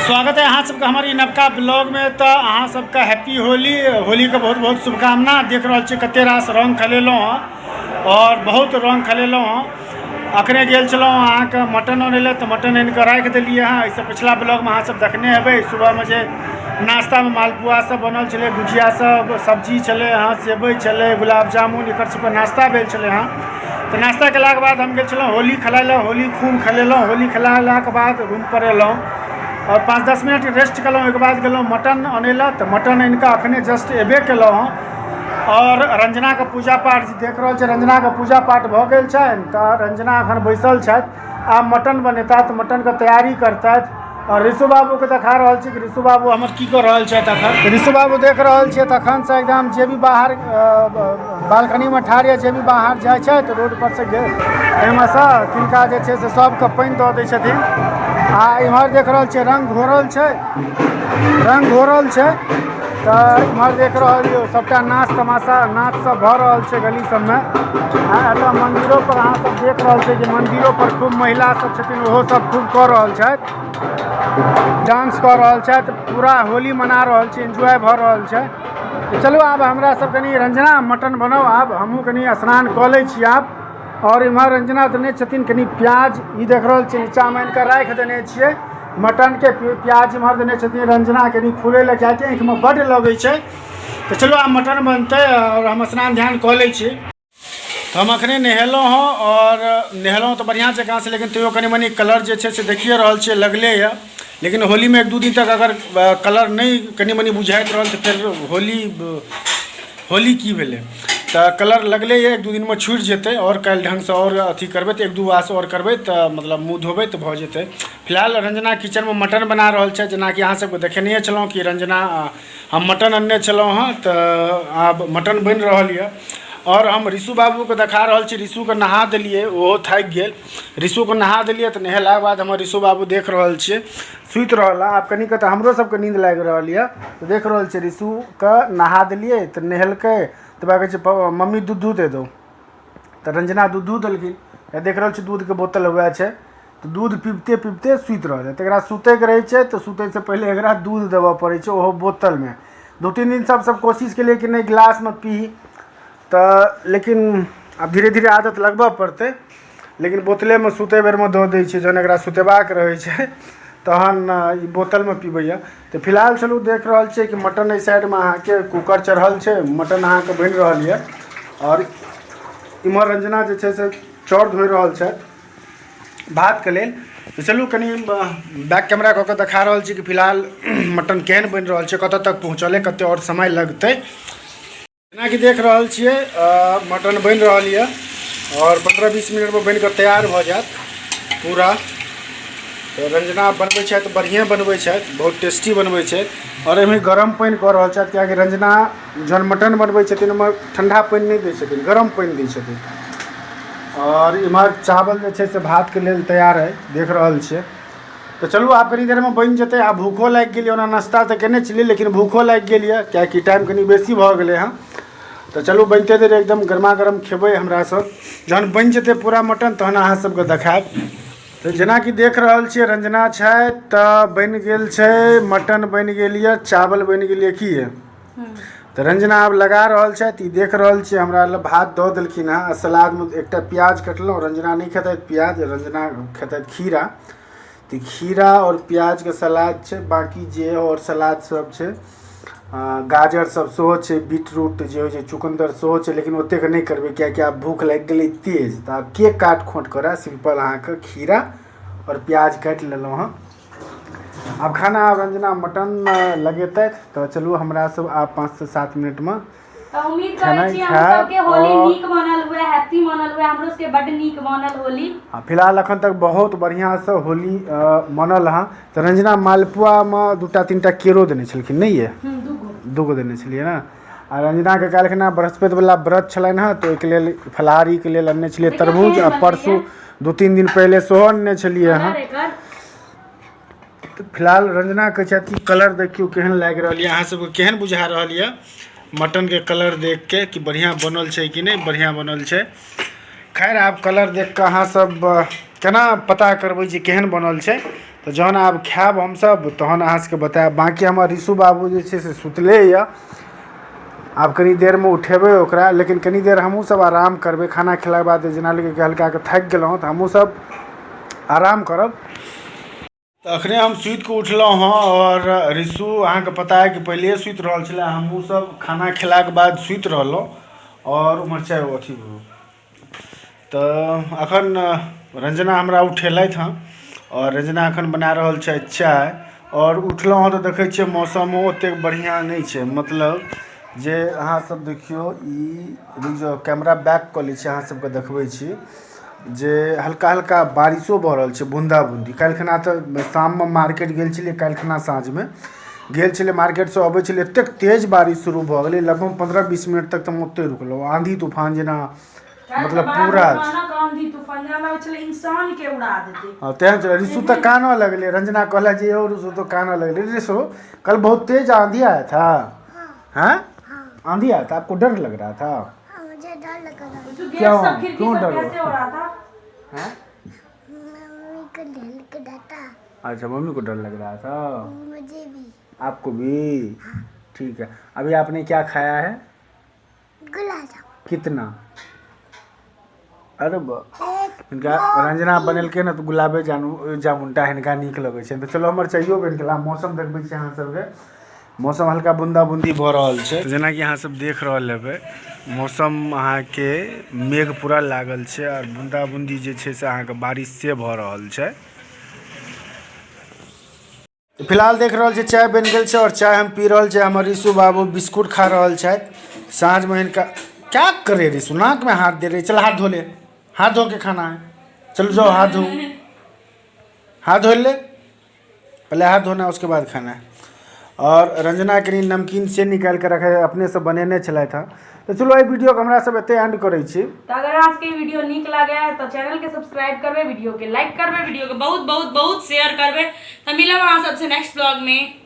स्वागत है अहाँ सबके हमारी नवका ब्लॉग में। तो अहाँ सबका हैप्पी होली। होली के बहुत बहुत शुभकामना। देख रहा छी कते रास रंग खेलेलहुँ हँ और बहुत रंग खेलेलहुँ हँ। अखने गेल छलहुँ अहाँके मटन आनै तो मटन आनि कऽ राखि देलिए हँ। इससे पिछला ब्लॉगमे अहाँ सब देखने हेबै। सुबहमे जे नाश्ता में मालपुआ सब बनल छलै, गुजिया सब, सब्जी छलै हँ, सेवई छलै, गुलाब जामुन, एकर सबके नाश्ता भेल छलै हँ। तो नाश्ता केलाके बाद हम गेल छलहुँ होली खेलाय लए। होली खूब खेलेलहुँ। होली खेलाके बाद रूम पर एलहुँ और 5-10 मिनट रेस्ट केलहुँ। ओहिके बाद गेलहुँ मटन आनै लए। तऽ मटन आनि कऽ अखने जस्ट एबे केलहुँ हँ। और रंजना के पूजा पाठ देख रहल छै। रंजना के पूजा पाठ भऽ गेल छनि। तऽ रंजना एखन बैसल छथि। आब मटन बनेता तऽ मटन के तैयारी करतथि। और ऋषु बाबू के देखा रहल छी कि ऋषु बाबू हमर की कर रहल छथि अखन। ऋषु बाबू देख रहल छियै तखन से एकदम जे भी बाहर बालकनी में ठाढ़ यऽ, जे भी बाहर जाइ छथि रोड पर से एहिमे से तिनका जे छै से सबके पानि दऽ दै छथिन। आ इम्हर देख रहल छियै रंग घोरल छै, रंग घोरल छै। तऽ इम्हर देख रहल छियै सबटा नाच तमाशा नाच सब भऽ रहल छै गली सबमे। एतऽ मंदिरो पर अहाँ सब देख रहल छियै कि मंदिरो पर खूब महिला सब छथिन, ओहो सब खूब कऽ रहल छथि, डांस कऽ रहल छथि, पूरा होली मना रहल छै, एंजॉय भऽ रहल छै। तऽ चलू आब हमरा सब कनी रंजना मटन बनाउ। आब हमहूँ कनी स्नान कऽ लै छी आब। और इम्हर रंजना देने छथिन कनी प्याज, ई देख रहल छियै नीचाँमे आनि कऽ राखि देने छियै मटन के। प्याज इम्हर देने छथिन रंजना कनी फूलै लए, किएकि आँखिमे बड्ड लगै छै। तऽ चलू आब मटन बनतै और हम स्नान ध्यान कऽ लै छी। हम अखने नहेलहुँ हँ और नहेलहुँ तऽ बढ़िआँ जकाँ से, लेकिन तैयो कनी मनी कलर जे छै से देखिए रहल छियै लगले यऽ। लेकिन होली में 1-2 दिन तक अगर कलर नहीं कनी मनी बुझाइत रहल तऽ फिर होली की भेलै। तऽ कलर लगले यऽ, 1-2 दिन में छूटि जेतै। और काल्हि ढंग से और अथी करबै तऽ 1-2 वाश और करबै तऽ मतलब मुँह धोबै तऽ भऽ जेतै। फिलहाल रंजना किचन में मटन बना रहल छै। जेनाकि अहाँ सबके देखने छलहुँ कि रंजना हम मटन अनने छलहुँ हँ, तऽ आब मटन बनि रहल यऽ। और हम ऋषु बाबू के देखा रहल छी। ऋषु के नहा देलिए, ओहो थाकि गेल। ऋषु के नहा देलिए तऽ नहेलाके बाद हमर ऋषु बाबू देख रहल छियै सुति रहल। आब कनी तऽ हमरो सबके नींद लागि रहल यऽ। तऽ देख रहल छियै ऋषु के नहा देलिए तऽ नहेलकै। तऽ कहै छै मम्मी दूध दे दो। तऽ रंजना दूध देलखिन। देख रहल छी दूध के बोतल हुए छै। तऽ दूध पीबते पीबते सुति रहल है। तऽ एकरा सुतैके रहै छै तऽ सुतैसँ पहिले एकरा दूध देबऽ पड़ै छै, ओहो बोतलमे। 2-3 दिन सब कोशिश केलिए कि नहीं गिलासमे पी, तऽ लेकिन आब धीरे धीरे आदत लगबऽ पड़तै। लेकिन बोतलेमे सुते बेरमे दऽ दै छियै, जहन एकरा सुतेबाक रहै छै तहन ई बोतलमे पीबैए। तऽ फिलहाल चलू देख रहल छियै कि मटन एहि साइडमे अहाँके कुकर चढ़ल छै, मटन अहाँके बनि रहल यऽ। और इम्हर रंजना जे छै से चाउर धोइ रहल छथि भातके लेल। तऽ चलू कनि बैक कैमरा कऽ कऽ देखा रहल छी कि फिलहाल मटन केहन बनि रहल छै, कतऽ तक पहुँचल है, कते और समय लगतै। जेनाकि देख रहल छियै मटन बनि रहल यऽ और 15-20 मिनट में बनि कऽ तैयार भऽ जायत पूरा। तो रंजना बनबै छथि बढ़िएँ बनबै छथि, बहुत टेस्टी बनबै छथि। और एहिमे गरम पानि कऽ रहल छथि, किएकि रंजना जहन मटन बनबै छथिन ओहिमे ठंडा पानि नहीं दै छथिन, गरम पानि दै छथिन। और इम्हर चावल जे छै से भातके लेल तैयार है, देख रहल छियै। तो चलू आब कनी देर में बनि जेतै। आब भूखो लागि गेल यऽ, ओना नाश्ता तऽ केने छलियै लेकिन भूखो लागि गेल यऽ, किएकि टाइम कनी बेसी भऽ गेलै हँ। तो चलू बनते देर एकदम गर्मा गर्म खेबै हमरा सब। जहन बनि जेतै पूरा मटन तहन अहाँ सबके देखायब। तो जेनाकि देख रहल छियै रंजना छथि तऽ बनि गेल छै मटन, बनि गेल यऽ चावल, बनि गेल यऽ की तऽ रंजना आब लगा रहल छथि। ई देख रहल छियै हमरा लए भात दऽ देलखिन हँ। सलादमे एकटा प्याज कटलहुँ, रंजना नहीं खेतथि प्याज, रंजना खेतथि खीरा। तऽ खीरा और प्याज के सलाद छै। बाकी जे और सलाद सब छै, गाजर सब सेहो छै, बीटरूट जे होइ छै, चुकंदर सेहो छै, लेकिन ओतेक नहीं करबै किएकि आब भूख लागि गेलै तेज। तऽ आब के काट खोँट करय, सिंपल अहाँके खीरा और प्याज काटि लेलहुँ हँ। आब खाना आब रंजना मटन लगेतथि। तऽ चलू हमरा सब आब 5 से 7 मिनट में उम्मीद करै छी हम सबके होली नीक मनल हुए, हैप्पी मनल हुए, हमरो सबके बड नीक मनल होली। फिलहाल अखन तक बहुत बढ़िया से होली मनल हँ। तऽ रंजना मालपुआ में 2-3टा केरो देने छलखिन नहीं ये, 2 देने छलिए ना। आ रंजना के काल्हिखना बृहस्पति वाला व्रत छलनि हँ, तो ओहिके लेल फलाहारी के लेल अनने छलिए तरबूज। आ परसू 2-3 दिन पहले सेहो अनने छलिए हँ। तो फिलहाल रंजना कहै छथि कि कलर देखियो केहन लागि रहल यऽ, अहाँ सबके केहन बुझा रहल यऽ मटन के कलर देख के कि बढ़िया बनल छै कि नहीं बढ़िया बनल छै। खैर आब कलर देख कऽ अहाँ सब केना पता करबै जे केहन बनल छै। तो जहन आब खायब हमसब तहन अहाँ सबके बतायब। बाँकी हमर ऋषु बाबू जे छै से सुतले यऽ, आब कनी देरमे उठेबै ओकरा, लेकिन कनी देर हमहूँ सब आराम करबै। खाना खेलाके बाद जेना लगे कि हल्का के थाकि गेलहुँ तऽ हमहूँ सब आराम करब। तो अखने हम सुति के उठलहुँ हँ और ऋषु अहाँके पता है कि पहले सुति रहल छलै, हमहूँ सब खाना खेलाके बाद सुति रहलहुँ और उमहर चाहे अथी तो अखन रंजना हमरा उठेलथि हँ और रंजना अखन बना रहल छै चाय। और उठलहुँ हँ तऽ देखै छियै मौसमो ओतेक बढ़िआँ नहीं छै, मतलब जे अहाँ सब देखियौ ई रुक जाओ कैमरा बैक कऽ लै छी, अहाँ सबके देखबै छी जे हल्का हल्का बारिशो भऽ रहल छै, बूंदा बूंदी। काल्हिखना तऽ शाममे मार्केट गेल छलियै, काल्हिखना साँझमे गेल छलियै मार्केटसँ अबै छलियै एतेक तेज बारिश शुरू भऽ गेलै, लगभग 15-20 मिनट तक तऽ हम ओतहि रुकलहुँ। आंधी तूफान जेना, मतलब पूरा आंधी तूफान जेना छलै इंसान के उड़ा देतै। हाँ तेहन छलै। ऋषु तो कानऽ लगले, रंजना कहला जी ओ ऋषु तो कानऽ लगले। ऋषु कल बहुत तेज आंधी आया था। हाँ आंधी आया था, आपको डर लग रहा था? मुझे डर लग रहा था। क्यों डर कैसे हो रहा था? मम्मी को डर लग रहा था। अच्छा मम्मी को डर लग रहा था, मुझे भी। आपको भी? ठीक है। अभी आपने क्या खाया है? गुलाब जामुन। कितना? अरे इनका रंजना बनेलकै ना तो गुलाबे जामुनटा हिनका नीक लगै छै। तो चलो हमर चाहियो बनि गेल। मौसम देखबै छी अहाँ सबके, मौसम हल्का बूंदा बूंदी भऽ रहल छै। जेना कि अहाँ सब देख रहल हेबै मौसम अहाँके मेघ पूरा लागल छै और बूंदा बूंदी जे छै से अहाँके बारिश से भऽ रहल छै। फिलहाल देख रहल छै चाय बनि गेल छै और चाय हम पी रहल छै। हमर ऋषु बाबू बिस्कुट खा रहल छथि। साँझ में इनका क्या करे ऋषु, नाक में हाथ दे रहे, चल हाथ धो ले, हाथ धो के खाना है, चलो जाओ हाथ धो, हाथ धो ले, पहले हाथ धोना है उसके बाद खाना है। और रंजना के नमकीन से निकाल के रखे अपने से बनेने चला था। तो चलो ये वीडियो के हमरा सब एते एंड करै छी। तो अगर आज के वीडियो नीक लागे है तो चैनल के सब्सक्राइब करबे, वीडियो के लाइक करबे, वीडियो के बहुत बहुत बहुत शेयर करबे। तो मिलब अहाँ सबसे नेक्स्ट ब्लॉग में।